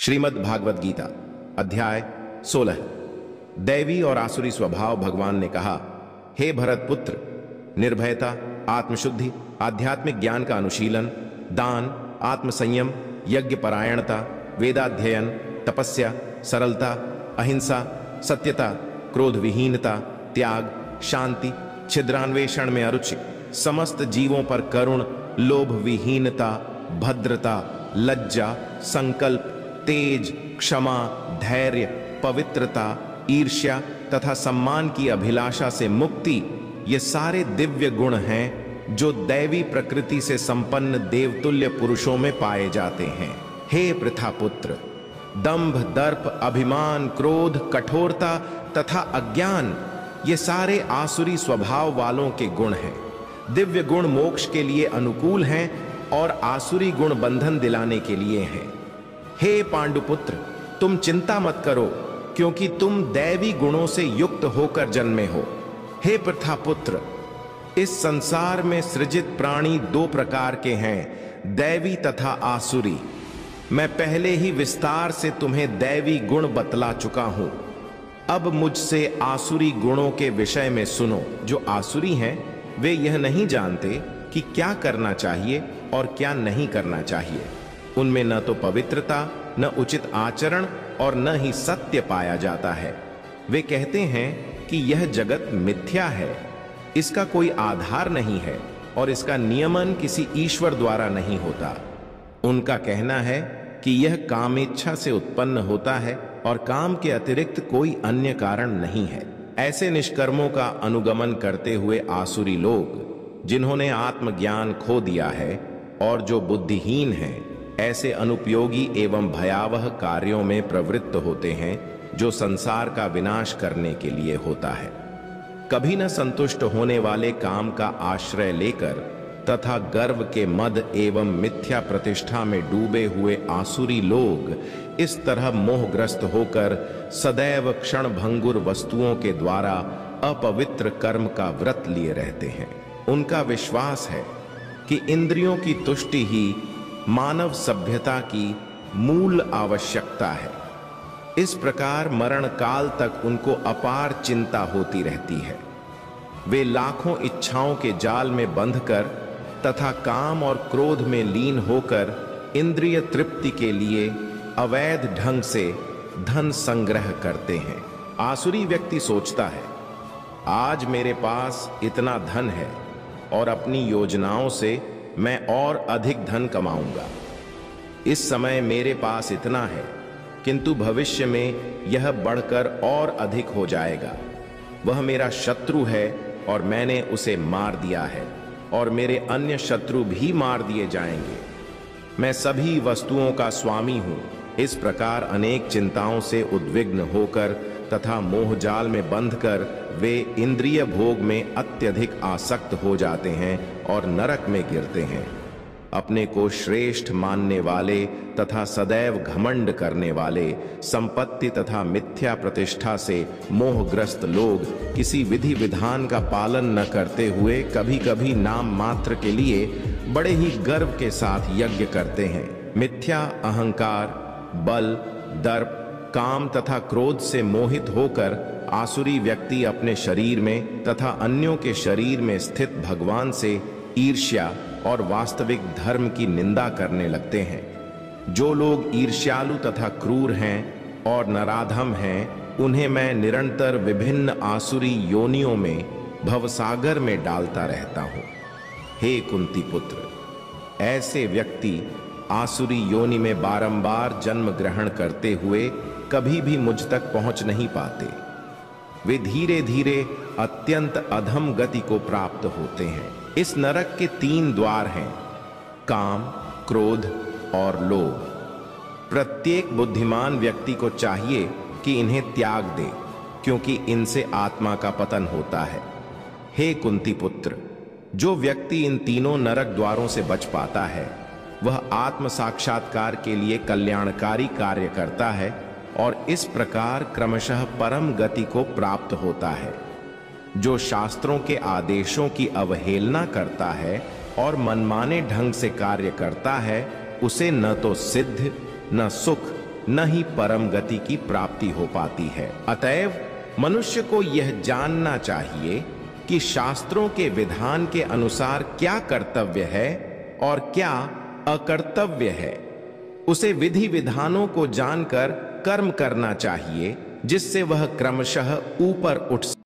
श्रीमद् भागवत गीता अध्याय 16। दैवी और आसुरी स्वभाव। भगवान ने कहा, हे भरत पुत्र, निर्भयता, आत्मशुद्धि, आध्यात्मिक ज्ञान का अनुशीलन, दान, आत्मसंयम, यज्ञ परायणता, वेदाध्ययन, तपस्या, सरलता, अहिंसा, सत्यता, क्रोध विहीनता, त्याग, शांति, छिद्रान्वेषण में अरुचि, समस्त जीवों पर करुण, लोभ विहीनता, भद्रता, लज्जा, संकल्प, तेज, क्षमा, धैर्य, पवित्रता, ईर्ष्या तथा सम्मान की अभिलाषा से मुक्ति, ये सारे दिव्य गुण हैं जो दैवी प्रकृति से संपन्न देवतुल्य पुरुषों में पाए जाते हैं। हे पृथापुत्र, दंभ, दर्प, अभिमान, क्रोध, कठोरता तथा अज्ञान, ये सारे आसुरी स्वभाव वालों के गुण हैं। दिव्य गुण मोक्ष के लिए अनुकूल हैं और आसुरी गुण बंधन दिलाने के लिए हैं। हे पांडुपुत्र, तुम चिंता मत करो, क्योंकि तुम दैवी गुणों से युक्त होकर जन्मे हो। हे पृथापुत्र, इस संसार में सृजित प्राणी दो प्रकार के हैं, दैवी तथा आसुरी। मैं पहले ही विस्तार से तुम्हें दैवी गुण बतला चुका हूं। अब मुझसे आसुरी गुणों के विषय में सुनो। जो आसुरी हैं वे यह नहीं जानते कि क्या करना चाहिए और क्या नहीं करना चाहिए। उनमें न तो पवित्रता, न उचित आचरण और न ही सत्य पाया जाता है। वे कहते हैं कि यह जगत मिथ्या है, इसका कोई आधार नहीं है और इसका नियमन किसी ईश्वर द्वारा नहीं होता। उनका कहना है कि यह कामेच्छा से उत्पन्न होता है और काम के अतिरिक्त कोई अन्य कारण नहीं है। ऐसे निष्कर्मों का अनुगमन करते हुए आसुरी लोग, जिन्होंने आत्मज्ञान खो दिया है और जो बुद्धिहीन हैं, ऐसे अनुपयोगी एवं भयावह कार्यों में प्रवृत्त होते हैं जो संसार का विनाश करने के लिए होता है। कभी न संतुष्ट होने वाले काम का आश्रय लेकर तथा गर्व के मद एवं मिथ्या प्रतिष्ठा में डूबे हुए आसुरी लोग इस तरह मोहग्रस्त होकर सदैव क्षण भंगुर वस्तुओं के द्वारा अपवित्र कर्म का व्रत लिए रहते हैं। उनका विश्वास है कि इंद्रियों की तुष्टि ही मानव सभ्यता की मूल आवश्यकता है। इस प्रकार मरण काल तक उनको अपार चिंता होती रहती है। वे लाखों इच्छाओं के जाल में बंधकर तथा काम और क्रोध में लीन होकर इंद्रिय तृप्ति के लिए अवैध ढंग से धन संग्रह करते हैं। आसुरी व्यक्ति सोचता है, आज मेरे पास इतना धन है और अपनी योजनाओं से मैं और अधिक धन कमाऊंगा। इस समय मेरे पास इतना है, किंतु भविष्य में यह बढ़कर और अधिक हो जाएगा। वह मेरा शत्रु है और मैंने उसे मार दिया है और मेरे अन्य शत्रु भी मार दिए जाएंगे। मैं सभी वस्तुओं का स्वामी हूं। इस प्रकार अनेक चिंताओं से उद्विग्न होकर तथा मोहजाल में बंधकर वे इंद्रिय भोग में अत्यधिक आसक्त हो जाते हैं और नरक में गिरते हैं। अपने को श्रेष्ठ मानने वाले तथा सदैव घमंड करने वाले, संपत्ति तथा मिथ्या प्रतिष्ठा से मोहग्रस्त लोग किसी विधि विधान का पालन न करते हुए कभी कभी नाम मात्र के लिए बड़े ही गर्व के साथ यज्ञ करते हैं। मिथ्या अहंकार, बल, दर्प, काम तथा क्रोध से मोहित होकर आसुरी व्यक्ति अपने शरीर में तथा अन्यों के शरीर में स्थित भगवान से ईर्ष्या और वास्तविक धर्म की निंदा करने लगते हैं। जो लोग ईर्ष्यालु तथा क्रूर हैं और नराधम हैं, उन्हें मैं निरंतर विभिन्न आसुरी योनियों में भवसागर में डालता रहता हूं। हे कुंती पुत्र, ऐसे व्यक्ति आसुरी योनि में बारंबार जन्म ग्रहण करते हुए कभी भी मुझ तक पहुंच नहीं पाते। वे धीरे धीरे अत्यंत अधम गति को प्राप्त होते हैं। इस नरक के 3 द्वार हैं, काम, क्रोध और लोभ। प्रत्येक बुद्धिमान व्यक्ति को चाहिए कि इन्हें त्याग दे, क्योंकि इनसे आत्मा का पतन होता है। हे कुंती पुत्र, जो व्यक्ति इन तीनों नरक द्वारों से बच पाता है, वह आत्म साक्षात्कार के लिए कल्याणकारी कार्य करता है और इस प्रकार क्रमशः परम गति को प्राप्त होता है। जो शास्त्रों के आदेशों की अवहेलना करता है और मनमाने ढंग से कार्य करता है, उसे न तो सिद्ध, न सुख, न ही परम गति की प्राप्ति हो पाती है। अतएव मनुष्य को यह जानना चाहिए कि शास्त्रों के विधान के अनुसार क्या कर्तव्य है और क्या अकर्तव्य है। उसे विधि विधानों को जानकर कर्म करना चाहिए, जिससे वह क्रमशः ऊपर उठ